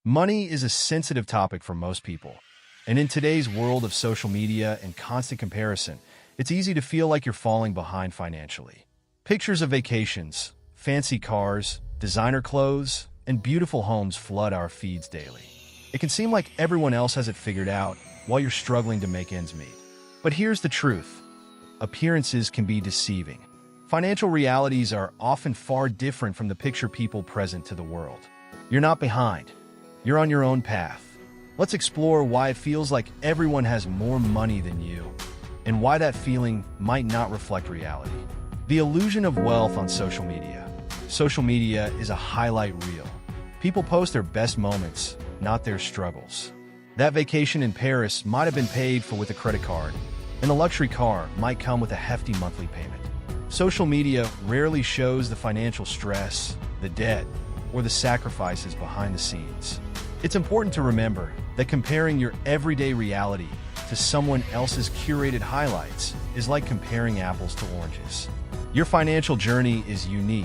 Money is a sensitive topic for most people, and in today's world of social media and constant comparison, it's easy to feel like you're falling behind financially. Pictures of vacations, fancy cars, designer clothes, and beautiful homes flood our feeds daily. It can seem like everyone else has it figured out while you're struggling to make ends meet. But here's the truth. Appearances can be deceiving. Financial realities are often far different from the picture people present to the world. You're not behind. You're on your own path. Let's explore why it feels like everyone has more money than you, and why that feeling might not reflect reality. The illusion of wealth on social media. Social media is a highlight reel. People post their best moments, not their struggles. That vacation in Paris might have been paid for with a credit card, and the luxury car might come with a hefty monthly payment. Social media rarely shows the financial stress, the debt, or the sacrifices behind the scenes. It's important to remember that comparing your everyday reality to someone else's curated highlights is like comparing apples to oranges. Your financial journey is unique,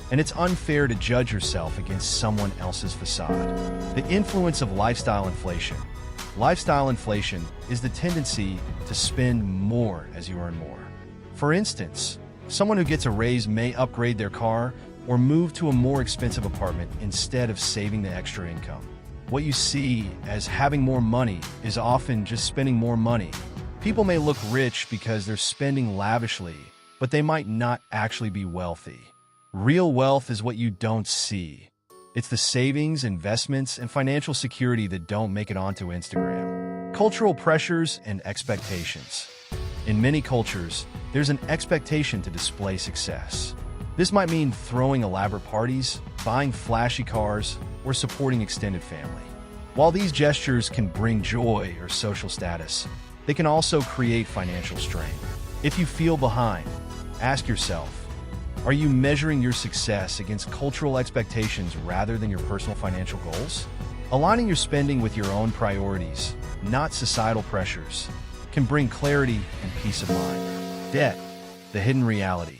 and it's unfair to judge yourself against someone else's facade. The influence of lifestyle inflation. Lifestyle inflation is the tendency to spend more as you earn more. For instance, someone who gets a raise may upgrade their car or move to a more expensive apartment instead of saving the extra income. What you see as having more money is often just spending more money. People may look rich because they're spending lavishly, but they might not actually be wealthy. Real wealth is what you don't see. It's the savings, investments, and financial security that don't make it onto Instagram. Cultural pressures and expectations. In many cultures, there's an expectation to display success. This might mean throwing elaborate parties, buying flashy cars, or supporting extended family. While these gestures can bring joy or social status, they can also create financial strain. If you feel behind, ask yourself, are you measuring your success against cultural expectations rather than your personal financial goals? Aligning your spending with your own priorities, not societal pressures, can bring clarity and peace of mind. Debt, the hidden reality.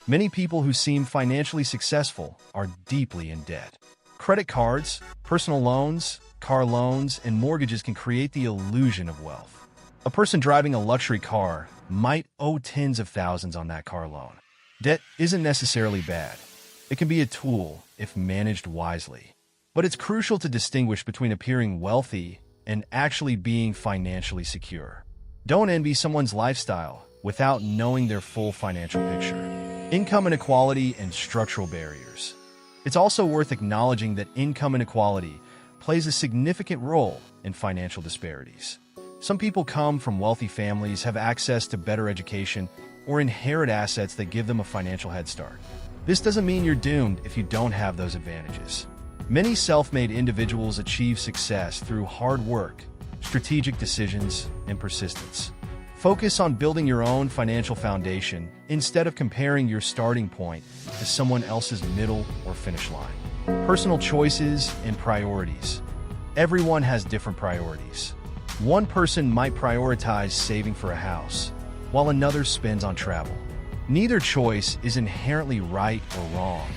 Many people who seem financially successful are deeply in debt. Credit cards, personal loans, car loans, and mortgages can create the illusion of wealth. A person driving a luxury car might owe tens of thousands on that car loan. Debt isn't necessarily bad. It can be a tool if managed wisely. But it's crucial to distinguish between appearing wealthy and actually being financially secure. Don't envy someone's lifestyle without knowing their full financial picture. Income inequality and structural barriers. It's also worth acknowledging that income inequality plays a significant role in financial disparities. Some people come from wealthy families, have access to better education, or inherit assets that give them a financial head start. This doesn't mean you're doomed if you don't have those advantages. Many self-made individuals achieve success through hard work, strategic decisions, and persistence. Focus on building your own financial foundation instead of comparing your starting point to someone else's middle or finish line. Personal choices and priorities. Everyone has different priorities. One person might prioritize saving for a house, while another spends on travel. Neither choice is inherently right or wrong.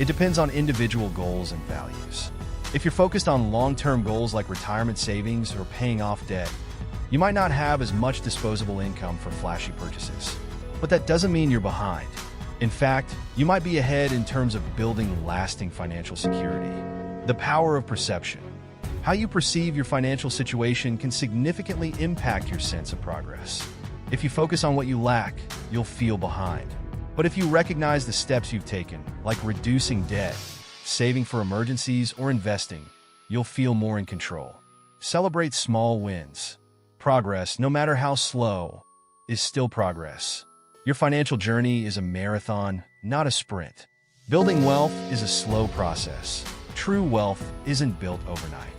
It depends on individual goals and values. If you're focused on long-term goals like retirement savings or paying off debt, you might not have as much disposable income for flashy purchases. But that doesn't mean you're behind. In fact, you might be ahead in terms of building lasting financial security. The power of perception. How you perceive your financial situation can significantly impact your sense of progress. If you focus on what you lack, you'll feel behind. But if you recognize the steps you've taken, like reducing debt, saving for emergencies, or investing, you'll feel more in control. Celebrate small wins. Progress, no matter how slow, is still progress. Your financial journey is a marathon, not a sprint. Building wealth is a slow process. True wealth isn't built overnight.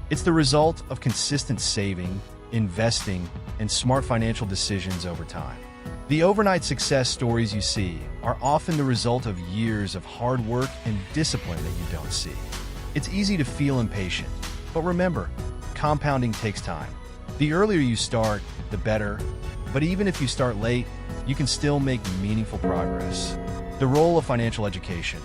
It's the result of consistent saving, investing, and smart financial decisions over time. The overnight success stories you see are often the result of years of hard work and discipline that you don't see. It's easy to feel impatient, but remember, compounding takes time. The earlier you start, the better, but even if you start late, you can still make meaningful progress. The role of financial education.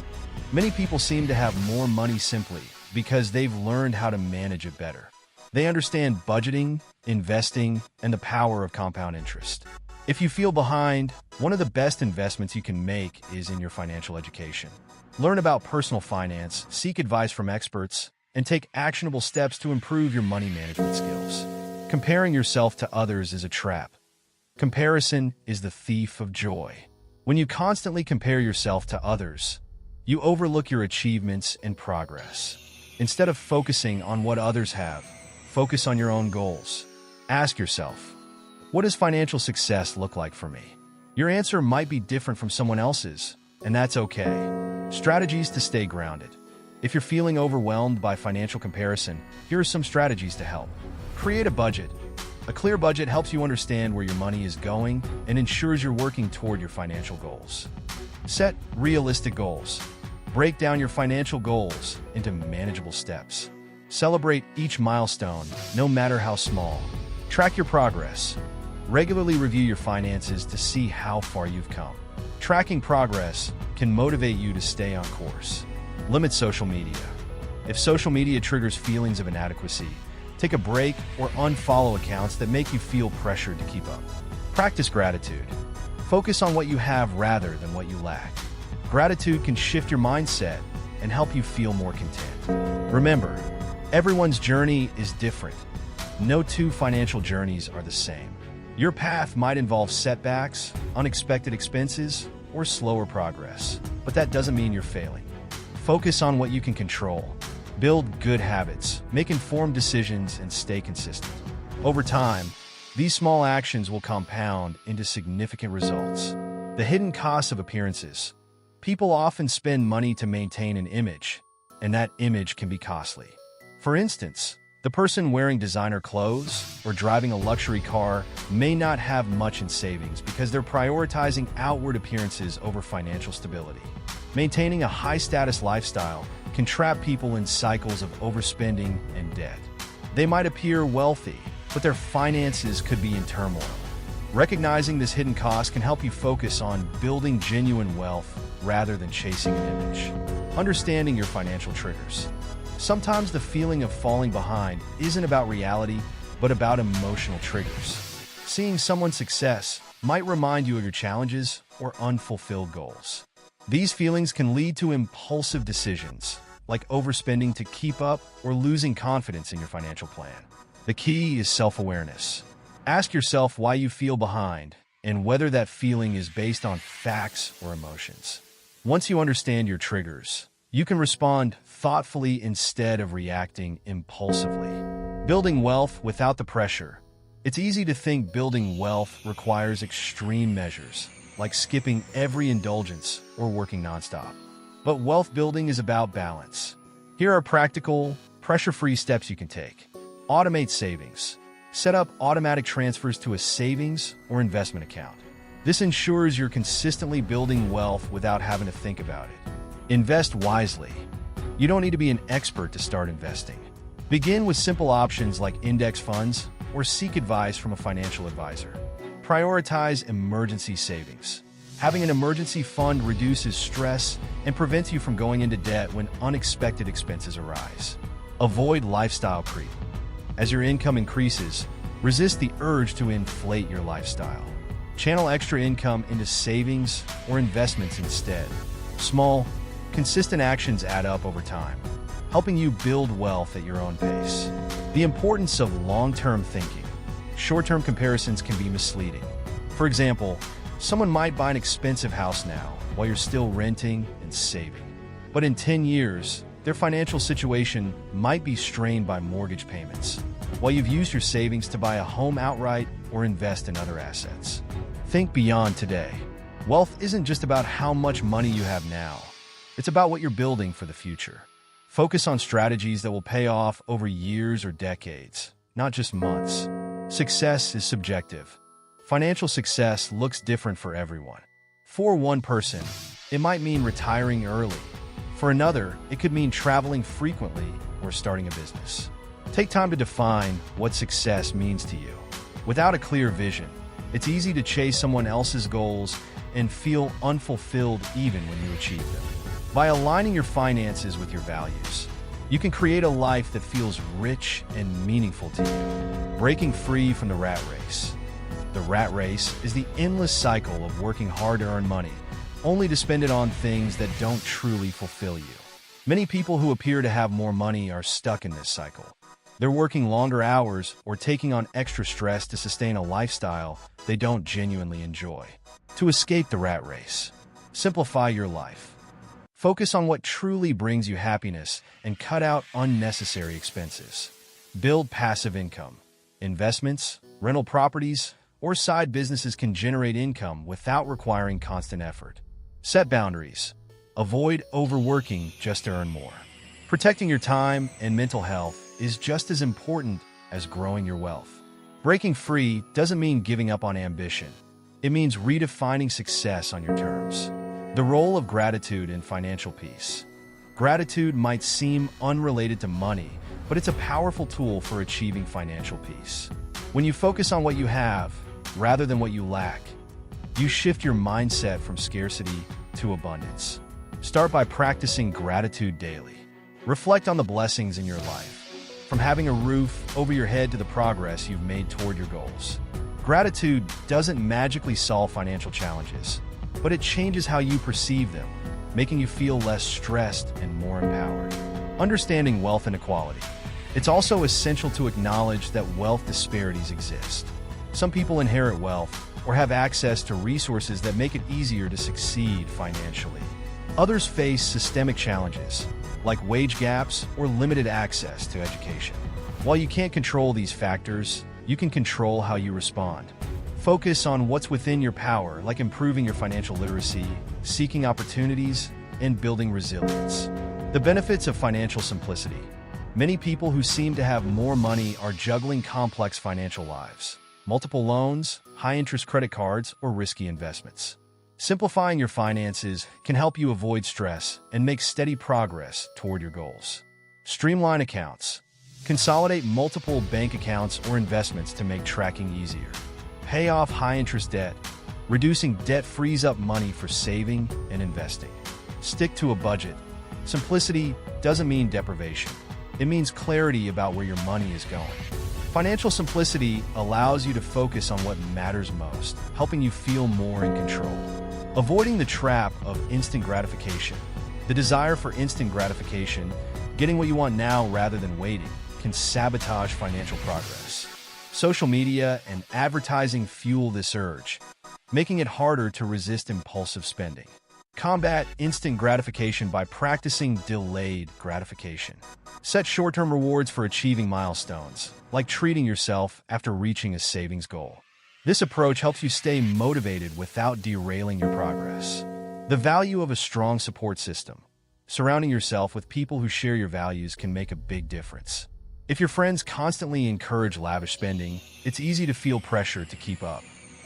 Many people seem to have more money simply because they've learned how to manage it better. They understand budgeting, investing, and the power of compound interest. If you feel behind, one of the best investments you can make is in your financial education. Learn about personal finance, seek advice from experts, and take actionable steps to improve your money management skills. Comparing yourself to others is a trap. Comparison is the thief of joy. When you constantly compare yourself to others, you overlook your achievements and progress. Instead of focusing on what others have, focus on your own goals. Ask yourself, what does financial success look like for me? Your answer might be different from someone else's, and that's okay. Strategies to stay grounded. If you're feeling overwhelmed by financial comparison, here are some strategies to help. Create a budget. A clear budget helps you understand where your money is going and ensures you're working toward your financial goals. Set realistic goals. Break down your financial goals into manageable steps. Celebrate each milestone, no matter how small. Track your progress. Regularly review your finances to see how far you've come. Tracking progress can motivate you to stay on course. Limit social media. If social media triggers feelings of inadequacy, take a break or unfollow accounts that make you feel pressured to keep up. Practice gratitude. Focus on what you have rather than what you lack. Gratitude can shift your mindset and help you feel more content. Remember, everyone's journey is different. No two financial journeys are the same. Your path might involve setbacks, unexpected expenses, or slower progress, but that doesn't mean you're failing. Focus on what you can control. Build good habits, make informed decisions, and stay consistent. Over time, these small actions will compound into significant results. The hidden costs of appearances. People often spend money to maintain an image, and that image can be costly. For instance, the person wearing designer clothes or driving a luxury car may not have much in savings because they're prioritizing outward appearances over financial stability. Maintaining a high-status lifestyle can trap people in cycles of overspending and debt. They might appear wealthy, but their finances could be in turmoil. Recognizing this hidden cost can help you focus on building genuine wealth rather than chasing an image. Understanding your financial triggers. Sometimes the feeling of falling behind isn't about reality, but about emotional triggers. Seeing someone's success might remind you of your challenges or unfulfilled goals. These feelings can lead to impulsive decisions, like overspending to keep up or losing confidence in your financial plan. The key is self-awareness. Ask yourself why you feel behind and whether that feeling is based on facts or emotions. Once you understand your triggers, you can respond thoughtfully instead of reacting impulsively. Building wealth without the pressure. It's easy to think building wealth requires extreme measures, like skipping every indulgence or working nonstop. But wealth building is about balance. Here are practical, pressure-free steps you can take. Automate savings. Set up automatic transfers to a savings or investment account. This ensures you're consistently building wealth without having to think about it. Invest wisely. You don't need to be an expert to start investing. Begin with simple options like index funds or seek advice from a financial advisor. Prioritize emergency savings. Having an emergency fund reduces stress and prevents you from going into debt when unexpected expenses arise. Avoid lifestyle creep. As your income increases, resist the urge to inflate your lifestyle. Channel extra income into savings or investments instead. Small, consistent actions add up over time, helping you build wealth at your own pace. The importance of long-term thinking. Short-term comparisons can be misleading. For example, someone might buy an expensive house now while you're still renting and saving. But in 10 years, their financial situation might be strained by mortgage payments, while you've used your savings to buy a home outright or invest in other assets. Think beyond today. Wealth isn't just about how much money you have now. It's about what you're building for the future. Focus on strategies that will pay off over years or decades, not just months. Success is subjective. Financial success looks different for everyone. For one person, it might mean retiring early. For another, it could mean traveling frequently or starting a business. Take time to define what success means to you. Without a clear vision, it's easy to chase someone else's goals and feel unfulfilled even when you achieve them. By aligning your finances with your values, You can create a life that feels rich and meaningful to you. Breaking free from the rat race. The rat race is the endless cycle of working hard to earn money, only to spend it on things that don't truly fulfill you. Many people who appear to have more money are stuck in this cycle. They're working longer hours or taking on extra stress to sustain a lifestyle they don't genuinely enjoy. To escape the rat race, simplify your life. Focus on what truly brings you happiness and cut out unnecessary expenses. Build passive income. Investments, rental properties, or side businesses can generate income without requiring constant effort. Set boundaries. Avoid overworking just to earn more. Protecting your time and mental health is just as important as growing your wealth. Breaking free doesn't mean giving up on ambition. It means redefining success on your terms. The role of gratitude in financial peace. Gratitude might seem unrelated to money, but it's a powerful tool for achieving financial peace. When you focus on what you have, rather than what you lack, you shift your mindset from scarcity to abundance. Start by practicing gratitude daily. Reflect on the blessings in your life, from having a roof over your head to the progress you've made toward your goals. Gratitude doesn't magically solve financial challenges, but it changes how you perceive them, making you feel less stressed and more empowered. Understanding wealth inequality. It's also essential to acknowledge that wealth disparities exist. Some people inherit wealth or have access to resources that make it easier to succeed financially. Others face systemic challenges, like wage gaps or limited access to education. While you can't control these factors, you can control how you respond. Focus on what's within your power, like improving your financial literacy, seeking opportunities, and building resilience. The benefits of financial simplicity. Many people who seem to have more money are juggling complex financial lives. Multiple loans, high-interest credit cards, or risky investments. Simplifying your finances can help you avoid stress and make steady progress toward your goals. Streamline accounts. Consolidate multiple bank accounts or investments to make tracking easier. Pay off high-interest debt. Reducing debt frees up money for saving and investing. Stick to a budget. Simplicity doesn't mean deprivation. It means clarity about where your money is going. Financial simplicity allows you to focus on what matters most, helping you feel more in control. Avoiding the trap of instant gratification. The desire for instant gratification, getting what you want now rather than waiting, can sabotage financial progress. Social media and advertising fuel this urge, making it harder to resist impulsive spending. Combat instant gratification by practicing delayed gratification. Set short-term rewards for achieving milestones, like treating yourself after reaching a savings goal. This approach helps you stay motivated without derailing your progress. The value of a strong support system. Surrounding yourself with people who share your values can make a big difference. If your friends constantly encourage lavish spending, it's easy to feel pressure to keep up.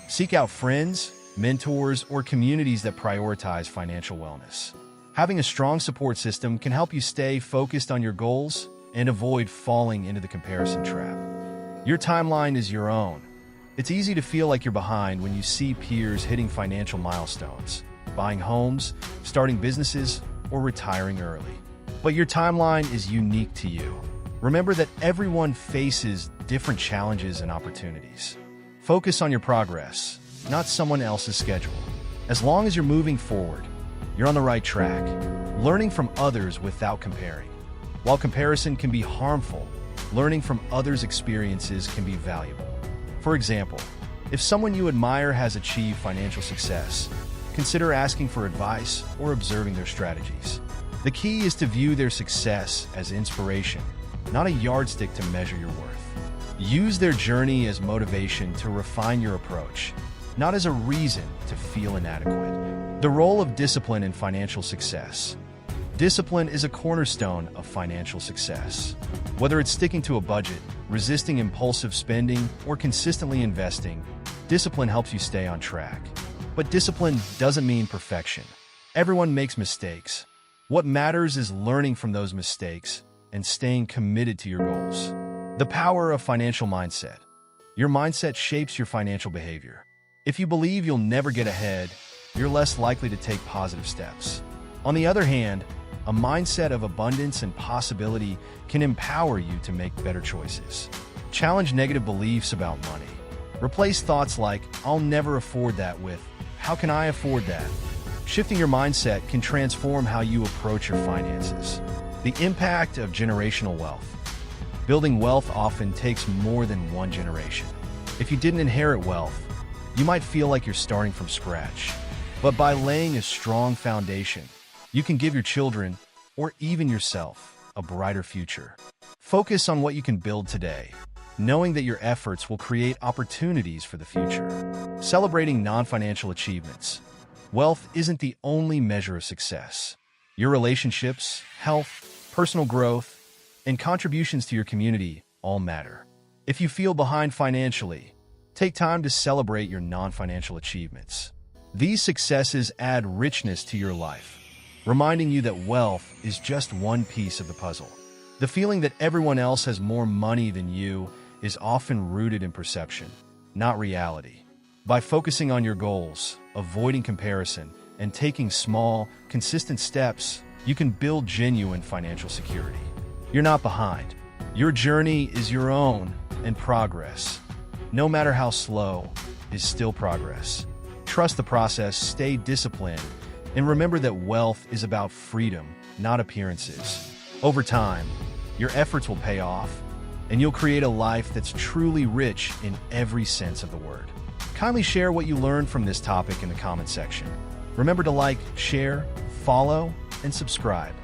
Seek out friends, mentors, or communities that prioritize financial wellness. Having a strong support system can help you stay focused on your goals and avoid falling into the comparison trap. Your timeline is your own. It's easy to feel like you're behind when you see peers hitting financial milestones, buying homes, starting businesses, or retiring early. But your timeline is unique to you. Remember that everyone faces different challenges and opportunities. Focus on your progress, not someone else's schedule. As long as you're moving forward, you're on the right track, learning from others without comparing. While comparison can be harmful, learning from others' experiences can be valuable. For example, if someone you admire has achieved financial success, consider asking for advice or observing their strategies. The key is to view their success as inspiration, not a yardstick to measure your worth. Use their journey as motivation to refine your approach, not as a reason to feel inadequate. The role of discipline in financial success. Discipline is a cornerstone of financial success. Whether it's sticking to a budget, resisting impulsive spending, or consistently investing, discipline helps you stay on track. But discipline doesn't mean perfection. Everyone makes mistakes. What matters is learning from those mistakes and staying committed to your goals. The power of financial mindset. Your mindset shapes your financial behavior. If you believe you'll never get ahead, you're less likely to take positive steps. On the other hand, A mindset of abundance and possibility can empower you to make better choices. Challenge negative beliefs about money. Replace thoughts like, "I'll never afford that" with, "How can I afford that?" Shifting your mindset can transform how you approach your finances. The impact of generational wealth. Building wealth often takes more than one generation. If you didn't inherit wealth, you might feel like you're starting from scratch. But by laying a strong foundation, you can give your children, or even yourself, a brighter future. Focus on what you can build today, knowing that your efforts will create opportunities for the future. Celebrating non-financial achievements. Wealth isn't the only measure of success. Your relationships, health, personal growth, and contributions to your community all matter. If you feel behind financially, take time to celebrate your non-financial achievements. These successes add richness to your life, reminding you that wealth is just one piece of the puzzle. The feeling that everyone else has more money than you is often rooted in perception, not reality. By focusing on your goals, avoiding comparison, and taking small, consistent steps, you can build genuine financial security. You're not behind. Your journey is your own, and progress, no matter how slow, is still progress. Trust the process, stay disciplined, and remember that wealth is about freedom, not appearances. Over time, your efforts will pay off, and you'll create a life that's truly rich in every sense of the word. Kindly share what you learned from this topic in the comment section. Remember to like, share, follow, and subscribe.